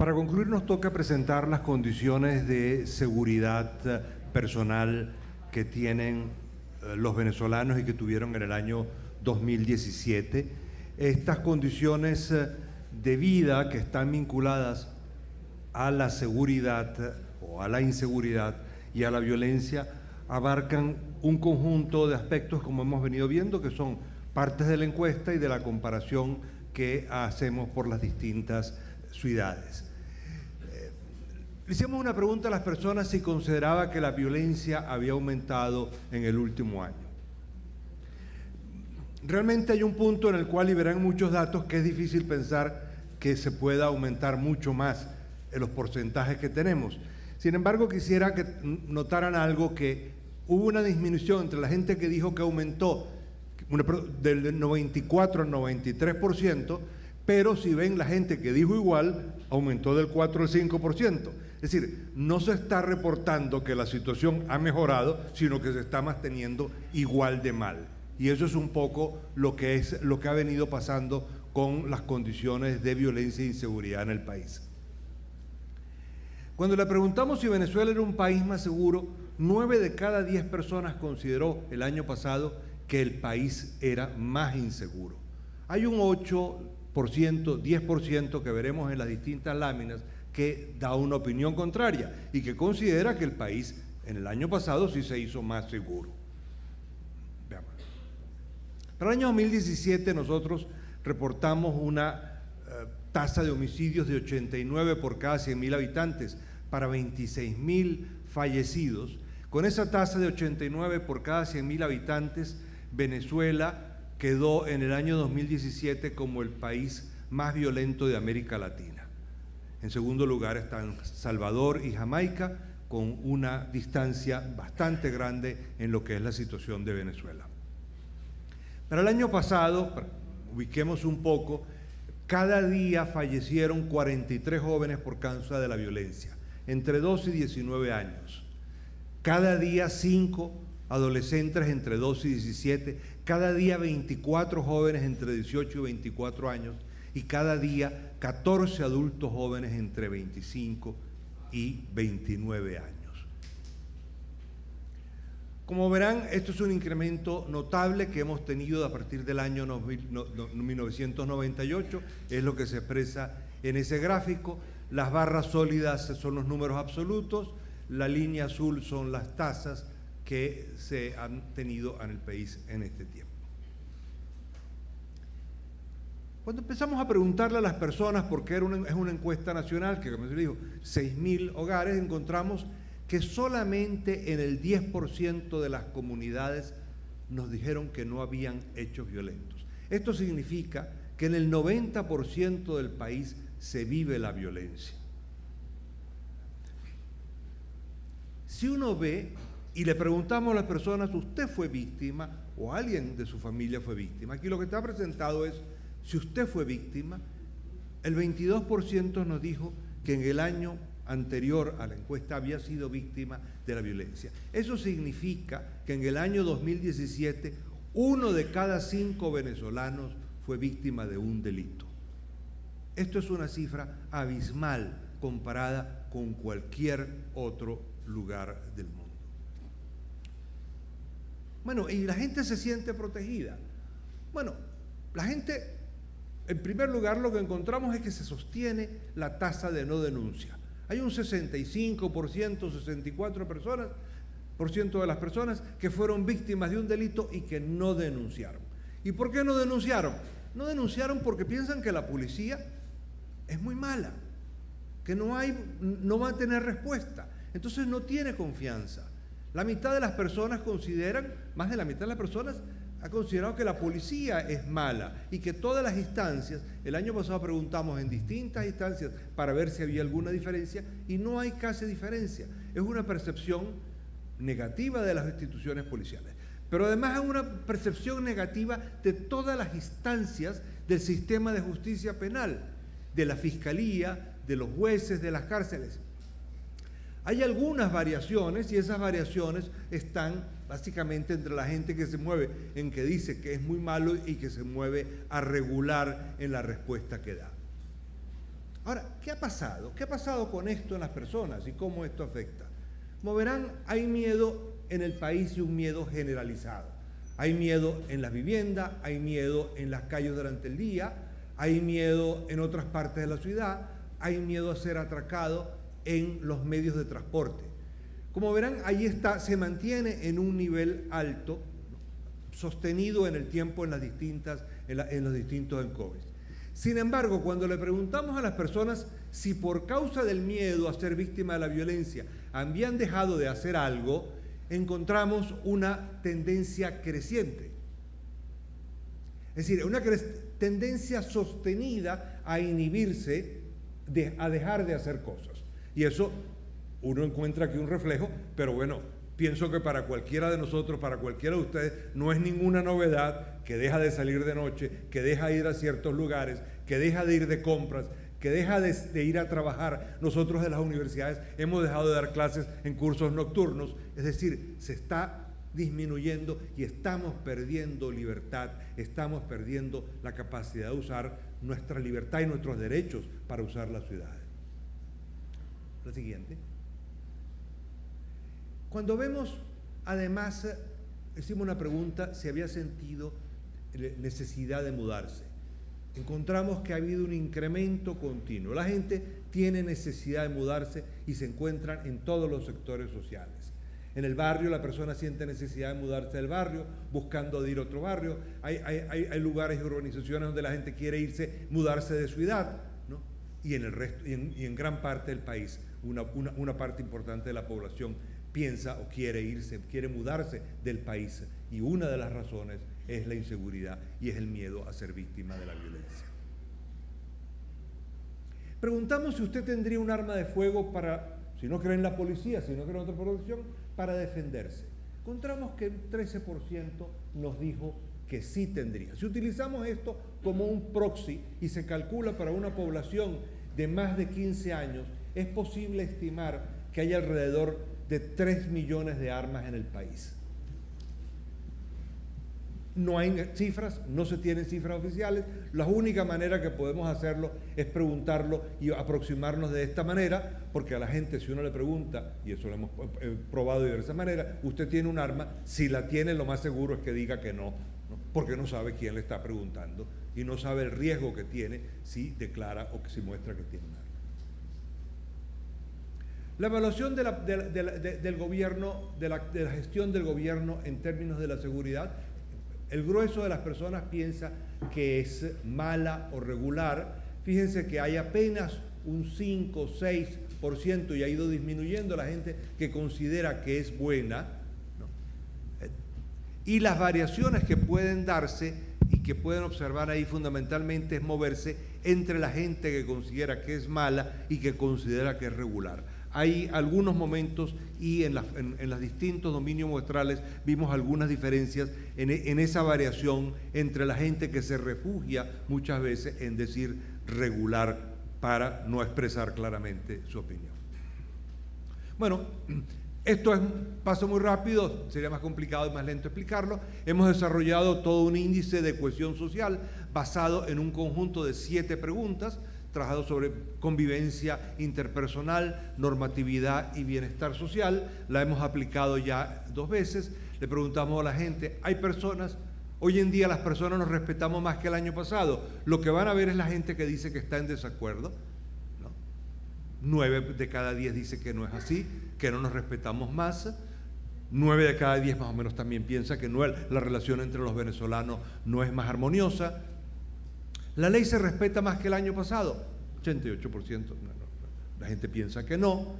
Para concluir, nos toca presentar las condiciones de seguridad personal que tienen los venezolanos y que tuvieron en el año 2017. Estas condiciones de vida que están vinculadas a la seguridad o a la inseguridad y a la violencia abarcan un conjunto de aspectos, como hemos venido viendo, que son partes de la encuesta y de la comparación que hacemos por las distintas ciudades. Le hicimos una pregunta a las personas si consideraba que la violencia había aumentado en el último año. Realmente hay un punto en el cual, y verán muchos datos, que es difícil pensar que se pueda aumentar mucho más en los porcentajes que tenemos. Sin embargo, quisiera que notaran algo, que hubo una disminución entre la gente que dijo que aumentó del 94 al 93%, pero si ven la gente que dijo igual, aumentó del 4 al 5%. Es decir, no se está reportando que la situación ha mejorado, sino que se está manteniendo igual de mal. Y eso es un poco lo que ha venido pasando con las condiciones de violencia e inseguridad en el país. Cuando le preguntamos si Venezuela era un país más seguro, 9 de cada 10 personas consideró el año pasado que el país era más inseguro. Hay un 8%, 10% que veremos en las distintas láminas que da una opinión contraria y que considera que el país en el año pasado sí se hizo más seguro. Veamos. Para el año 2017 nosotros reportamos una tasa de homicidios de 89 por cada 100.000 habitantes para 26.000 fallecidos. Con esa tasa de 89 por cada 100.000 habitantes, Venezuela quedó en el año 2017 como el país más violento de América Latina. En segundo lugar están Salvador y Jamaica, con una distancia bastante grande en lo que es la situación de Venezuela. Para el año pasado, ubiquemos un poco, cada día fallecieron 43 jóvenes por causa de la violencia, entre 12 y 19 años. Cada día 5 adolescentes entre 12 y 17, cada día 24 jóvenes entre 18 y 24 años, y cada día 14 adultos jóvenes entre 25 y 29 años. Como verán, esto es un incremento notable que hemos tenido a partir del año 1998, es lo que se expresa en ese gráfico. Las barras sólidas son los números absolutos, la línea azul son las tasas que se han tenido en el país en este tiempo. Cuando empezamos a preguntarle a las personas, porque es una encuesta nacional, que como se dijo, 6.000 hogares, encontramos que solamente en el 10% de las comunidades nos dijeron que no habían hechos violentos. Esto significa que en el 90% del país se vive la violencia. Si uno ve y le preguntamos a las personas, ¿usted fue víctima o alguien de su familia fue víctima? Aquí lo que está presentado es, si usted fue víctima, el 22% nos dijo que en el año anterior a la encuesta había sido víctima de la violencia. Eso significa que en el año 2017, 1 de cada 5 venezolanos fue víctima de un delito. Esto es una cifra abismal comparada con cualquier otro lugar del mundo. Bueno, y la gente se siente protegida. Bueno, la gente, en primer lugar, lo que encontramos es que se sostiene la tasa de no denuncia. Hay un 65%, 64% de las personas que fueron víctimas de un delito y que no denunciaron. ¿Y por qué no denunciaron? No denunciaron porque piensan que la policía es muy mala, que no va a tener respuesta. Entonces no tiene confianza. La mitad de las personas consideran, más de la mitad de las personas ha considerado que la policía es mala y que todas las instancias, el año pasado preguntamos en distintas instancias para ver si había alguna diferencia y no hay casi diferencia. Es una percepción negativa de las instituciones policiales, pero además es una percepción negativa de todas las instancias del sistema de justicia penal, de la fiscalía, de los jueces, de las cárceles. Hay algunas variaciones y esas variaciones están básicamente entre la gente que se mueve en que dice que es muy malo y que se mueve a regular en la respuesta que da. Ahora, ¿qué ha pasado? ¿Qué ha pasado con esto en las personas y cómo esto afecta? Como verán, hay miedo en el país y un miedo generalizado. Hay miedo en la vivienda, hay miedo en las calles durante el día, hay miedo en otras partes de la ciudad, hay miedo a ser atracado en los medios de transporte. Como verán, ahí está, se mantiene en un nivel alto, sostenido en el tiempo en los distintos enclaves. Sin embargo, cuando le preguntamos a las personas si por causa del miedo a ser víctima de la violencia habían dejado de hacer algo, encontramos una tendencia creciente. Es decir, una tendencia sostenida a inhibirse, a dejar de hacer cosas. Y eso uno encuentra aquí un reflejo, pero bueno, pienso que para cualquiera de nosotros, para cualquiera de ustedes, no es ninguna novedad que deja de salir de noche, que deja de ir a ciertos lugares, que deja de ir de compras, que deja de ir a trabajar. Nosotros de las universidades hemos dejado de dar clases en cursos nocturnos, es decir, se está disminuyendo y estamos perdiendo libertad, estamos perdiendo la capacidad de usar nuestra libertad y nuestros derechos para usar las ciudades. La siguiente. Cuando vemos, además, hicimos una pregunta si había sentido necesidad de mudarse. Encontramos que ha habido un incremento continuo. La gente tiene necesidad de mudarse y se encuentran en todos los sectores sociales. En el barrio la persona siente necesidad de mudarse del barrio, buscando ir a otro barrio. Hay lugares y urbanizaciones donde la gente quiere mudarse de ciudad, ¿no? Y en el resto, y en gran parte del país, una parte importante de la población piensa o quiere mudarse del país, y una de las razones es la inseguridad y es el miedo a ser víctima de la violencia. Preguntamos si usted tendría un arma de fuego para, si no cree en la policía, si no cree en otra protección, para defenderse. Encontramos que el 13% nos dijo que sí tendría. Si utilizamos esto como un proxy y se calcula para una población de más de 15 años, es posible estimar que hay alrededor de 3 millones de armas en el país. No hay cifras, no se tienen cifras oficiales. La única manera que podemos hacerlo es preguntarlo y aproximarnos de esta manera, porque a la gente, si uno le pregunta, y eso lo hemos probado de diversas maneras, usted tiene un arma, si la tiene, lo más seguro es que diga que no, porque no sabe quién le está preguntando y no sabe el riesgo que tiene si declara o que si muestra que tiene un arma. La evaluación del gobierno, de la gestión del gobierno en términos de la seguridad, el grueso de las personas piensa que es mala o regular. Fíjense que hay apenas un 5 o 6% y ha ido disminuyendo la gente que considera que es buena, ¿no? Y las variaciones que pueden darse y que pueden observar ahí fundamentalmente es moverse entre la gente que considera que es mala y que considera que es regular. Hay algunos momentos y en los distintos dominios muestrales vimos algunas diferencias en esa variación entre la gente que se refugia muchas veces en decir regular para no expresar claramente su opinión. Bueno, esto es un paso muy rápido, sería más complicado y más lento explicarlo. Hemos desarrollado todo un índice de cohesión social basado en un conjunto de 7 preguntas, trabajado sobre convivencia interpersonal, normatividad y bienestar social. La hemos aplicado ya 2 veces. Le preguntamos a la gente, hay personas, hoy en día las personas nos respetamos más que el año pasado. Lo que van a ver es la gente que dice que está en desacuerdo, ¿no? 9 de cada 10 dice que no es así, que no nos respetamos más. 9 de cada 10 más o menos también piensa que la relación entre los venezolanos no es más armoniosa. ¿La ley se respeta más que el año pasado? 88%. La gente piensa que no.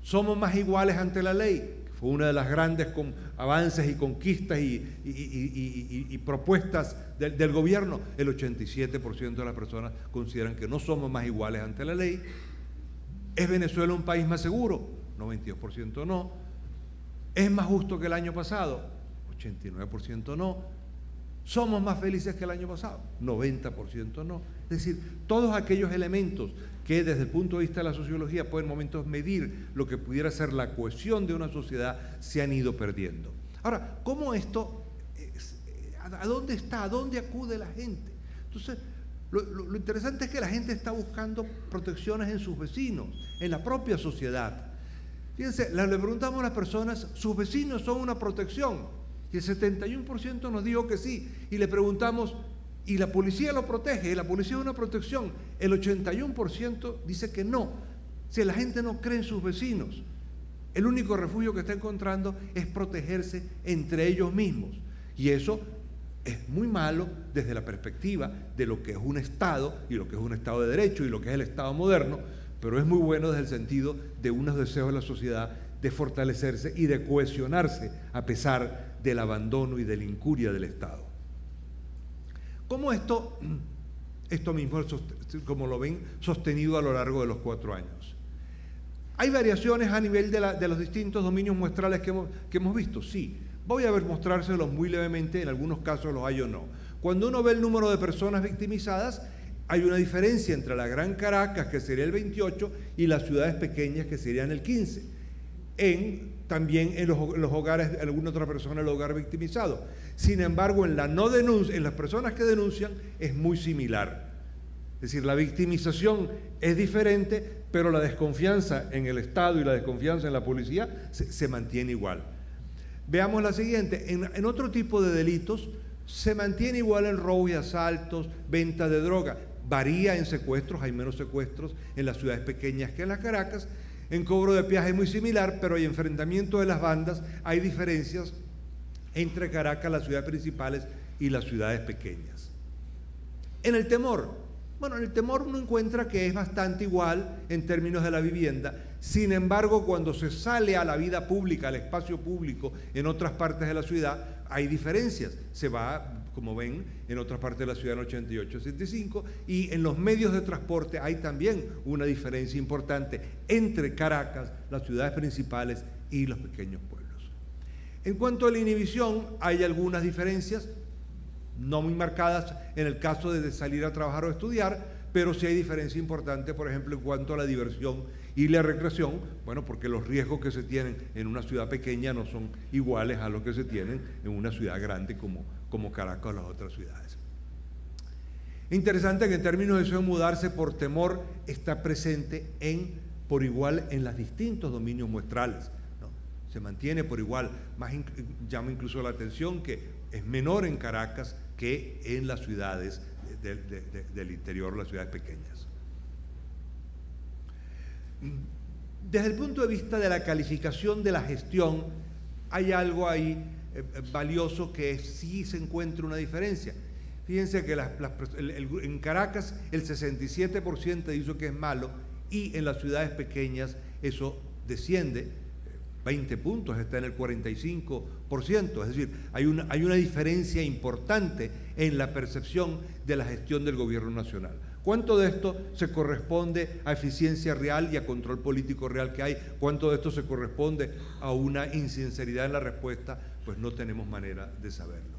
¿Somos más iguales ante la ley? Fue una de las grandes avances y conquistas y propuestas del gobierno. El 87% de las personas consideran que no somos más iguales ante la ley. ¿Es Venezuela un país más seguro? 92% no. ¿Es más justo que el año pasado? 89% no. ¿Somos más felices que el año pasado? 90% no. Es decir, todos aquellos elementos que desde el punto de vista de la sociología pueden en momentos medir lo que pudiera ser la cohesión de una sociedad se han ido perdiendo. Ahora, ¿cómo esto, a dónde está? ¿A dónde acude la gente? Entonces, Lo interesante es que la gente está buscando protecciones en sus vecinos, en la propia sociedad. Fíjense, le preguntamos a las personas, ¿sus vecinos son una protección? Y el 71% nos dijo que sí. Y le preguntamos, ¿y la policía lo protege? ¿La policía es una protección? El 81% dice que no. Si la gente no cree en sus vecinos, el único refugio que está encontrando es protegerse entre ellos mismos. Y eso es muy malo desde la perspectiva de lo que es un Estado y lo que es un Estado de Derecho y lo que es el Estado moderno, pero es muy bueno desde el sentido de unos deseos de la sociedad de fortalecerse y de cohesionarse a pesar del abandono y de la incuria del Estado. ¿Cómo esto mismo, como lo ven, sostenido a lo largo de los 4 años? ¿Hay variaciones a nivel de los distintos dominios muestrales que hemos visto? Sí. Voy a mostrárselos muy levemente, en algunos casos los hay o no. Cuando uno ve el número de personas victimizadas, hay una diferencia entre la Gran Caracas, que sería el 28, y las ciudades pequeñas, que serían el 15. También en los hogares de alguna otra persona, el hogar victimizado. Sin embargo, en las personas que denuncian, es muy similar. Es decir, la victimización es diferente, pero la desconfianza en el Estado y la desconfianza en la policía se mantiene igual. Veamos la siguiente. En otro tipo de delitos se mantiene igual en robos y asaltos, venta de droga. Varía en secuestros, hay menos secuestros en las ciudades pequeñas que en las Caracas. En cobro de peaje es muy similar, pero hay enfrentamiento de las bandas, hay diferencias entre Caracas, las ciudades principales y las ciudades pequeñas. En el temor, bueno, en el temor uno encuentra que es bastante igual en términos de la vivienda. Sin embargo, cuando se sale a la vida pública, al espacio público, en otras partes de la ciudad, hay diferencias. Se va, como ven, en otras partes de la ciudad en 88-85, y en los medios de transporte hay también una diferencia importante entre Caracas, las ciudades principales y los pequeños pueblos. En cuanto a la inhibición, hay algunas diferencias, no muy marcadas en el caso de salir a trabajar o estudiar, pero sí hay diferencia importante, por ejemplo, en cuanto a la diversión y la recreación, bueno, porque los riesgos que se tienen en una ciudad pequeña no son iguales a los que se tienen en una ciudad grande como Caracas o las otras ciudades. Interesante que en términos de deseo de mudarse por temor está presente por igual en los distintos dominios muestrales, ¿no? Se mantiene por igual, llama incluso la atención que es menor en Caracas que en las ciudades del interior, las ciudades pequeñas. Desde el punto de vista de la calificación de la gestión, hay algo ahí valioso que sí se encuentra una diferencia. Fíjense que en Caracas el 67% dice que es malo y en las ciudades pequeñas eso desciende 20 puntos, está en el 45%. Es decir, hay una diferencia importante en la percepción de la gestión del gobierno nacional. ¿Cuánto de esto se corresponde a eficiencia real y a control político real que hay? ¿Cuánto de esto se corresponde a una insinceridad en la respuesta? Pues no tenemos manera de saberlo.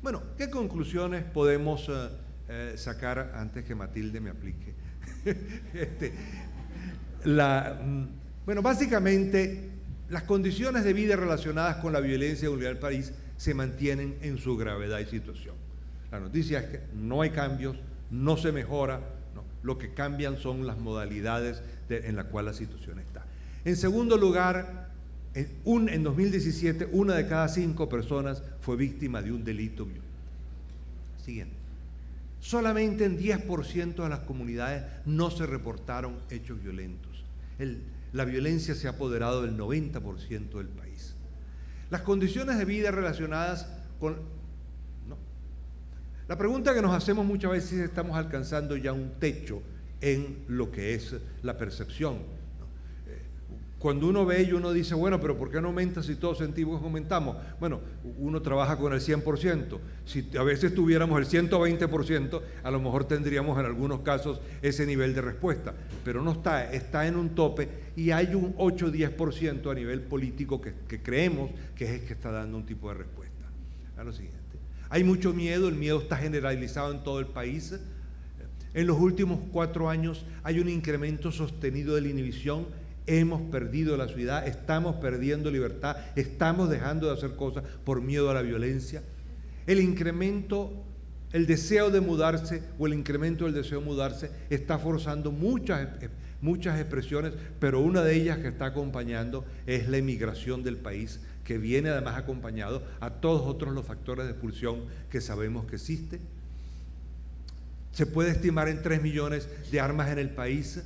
Bueno, ¿qué conclusiones podemos sacar antes que Matilde me aplique? Bueno, básicamente las condiciones de vida relacionadas con la violencia y seguridad del país se mantienen en su gravedad y situación. La noticia es que no hay cambios, no se mejora, no. Lo que cambian son las modalidades en las cuales la situación está. En segundo lugar, en 2017, 1 de cada 5 personas fue víctima de un delito violento. Siguiente. Solamente en 10% de las comunidades no se reportaron hechos violentos. La violencia se ha apoderado del 90% del país. Las condiciones de vida relacionadas con... No. La pregunta que nos hacemos muchas veces es si estamos alcanzando ya un techo en lo que es la percepción, ¿no? Cuando uno ve y uno dice, bueno, pero ¿por qué no aumenta si todos sentimos que aumentamos? Bueno, uno trabaja con el 100%. Si a veces tuviéramos el 120%, a lo mejor tendríamos en algunos casos ese nivel de respuesta. Pero no está en un tope y hay un 8-10% a nivel político que creemos que es el que está dando un tipo de respuesta. A lo siguiente. Hay mucho miedo, el miedo está generalizado en todo el país. En los últimos 4 años hay un incremento sostenido de la inhibición. Hemos perdido la ciudad, estamos perdiendo libertad, estamos dejando de hacer cosas por miedo a la violencia. El incremento El deseo de mudarse o el incremento del deseo de mudarse está forzando muchas expresiones, pero una de ellas que está acompañando es la emigración del país, que viene además acompañado a todos otros los factores de expulsión que sabemos que existen. Se puede estimar en 3 millones de armas en el país.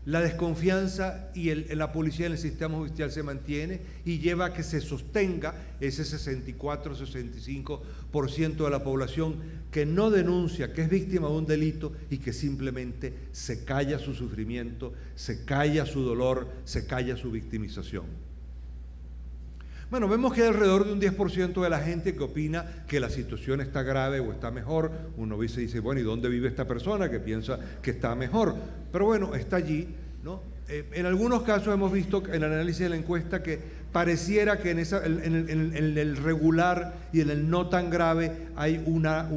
La desconfianza en la policía y en el sistema judicial se mantiene y lleva a que se sostenga ese 64-65% de la población que no denuncia, que es víctima de un delito y que simplemente se calla su sufrimiento, se calla su dolor, se calla su victimización. Bueno, vemos que hay alrededor de un 10% de la gente que opina que la situación está grave o está mejor. Uno dice, bueno, ¿y dónde vive esta persona que piensa que está mejor? Pero bueno, está allí, ¿no? En algunos casos hemos visto en el análisis de la encuesta que pareciera que en el regular y en el no tan grave hay una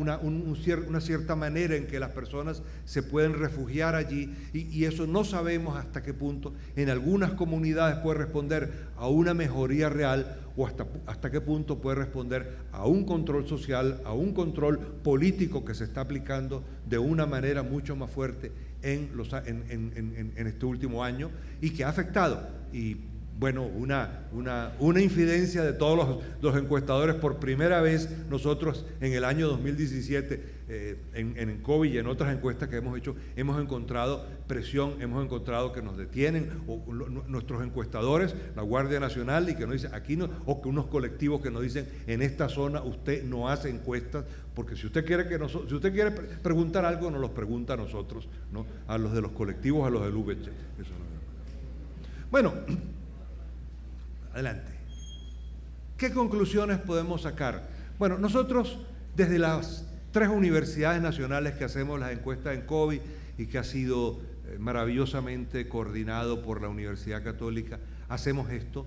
cierta manera en que las personas se pueden refugiar allí y eso no sabemos hasta qué punto en algunas comunidades puede responder a una mejoría real o hasta qué punto puede responder a un control social, a un control político que se está aplicando de una manera mucho más fuerte en este último año y que ha afectado. Y bueno, una infidencia de todos los encuestadores. Por primera vez nosotros en el año 2017 en COVID y en otras encuestas que hemos hecho, hemos encontrado presión, hemos encontrado que nos detienen nuestros encuestadores, la Guardia Nacional, y que nos dicen aquí no, o que unos colectivos que nos dicen en esta zona usted no hace encuestas, porque si usted quiere si usted quiere preguntar algo, nos los pregunta a nosotros, ¿no? A los de los colectivos, a los del VC. Eso no. Bueno, adelante. ¿Qué conclusiones podemos sacar? Bueno, nosotros desde las 3 universidades nacionales que hacemos las encuestas en COVID y que ha sido maravillosamente coordinado por la Universidad Católica, hacemos esto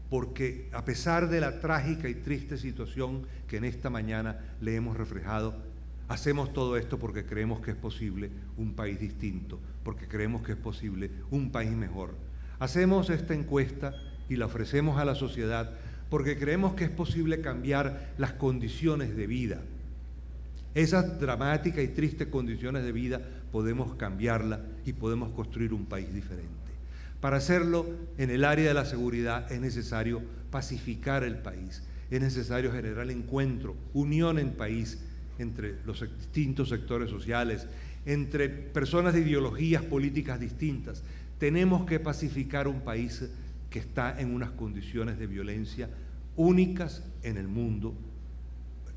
porque a pesar de la trágica y triste situación que en esta mañana le hemos reflejado, hacemos todo esto porque creemos que es posible un país distinto, porque creemos que es posible un país mejor. Hacemos esta encuesta y la ofrecemos a la sociedad porque creemos que es posible cambiar las condiciones de vida. Esas dramáticas y tristes condiciones de vida podemos cambiarlas y podemos construir un país diferente. Para hacerlo, en el área de la seguridad es necesario pacificar el país, es necesario generar encuentro, unión en país entre los distintos sectores sociales, entre personas de ideologías políticas distintas. Tenemos que pacificar un país que está en unas condiciones de violencia únicas en el mundo,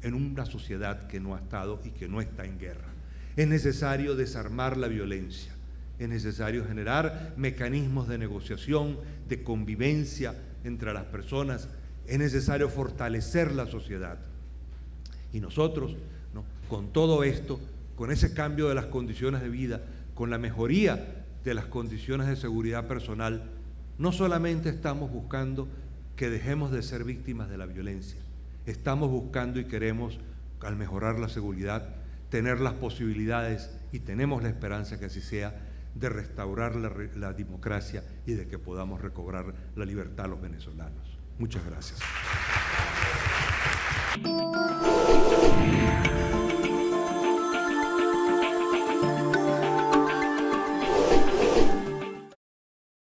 en una sociedad que no ha estado y que no está en guerra. Es necesario desarmar la violencia, es necesario generar mecanismos de negociación, de convivencia entre las personas, es necesario fortalecer la sociedad. Y nosotros, ¿no?, con todo esto, con ese cambio de las condiciones de vida, con la mejoría de las condiciones de seguridad personal, no solamente estamos buscando que dejemos de ser víctimas de la violencia, estamos buscando y queremos, al mejorar la seguridad, tener las posibilidades, y tenemos la esperanza que así sea, de restaurar la democracia y de que podamos recobrar la libertad a los venezolanos. Muchas gracias.